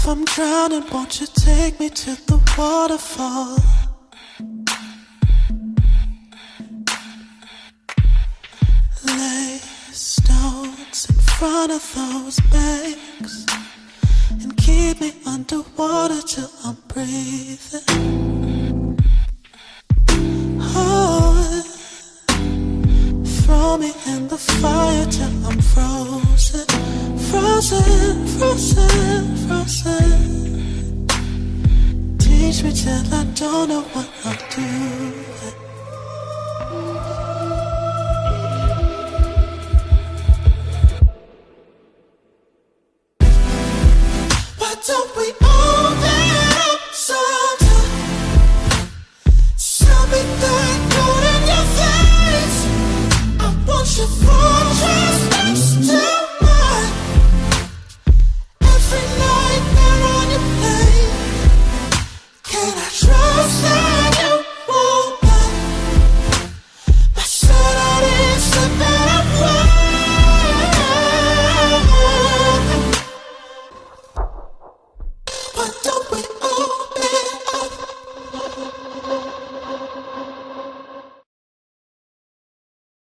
I'm drowning, won't you take me to the waterfall? Lay stones in front of those banks and keep me underwater till I'm breathing. Oh, throw me in the fire till I'm frozen. Frozen, frozen, frozen. Teach me till I don't know what I'll do. Why don't we all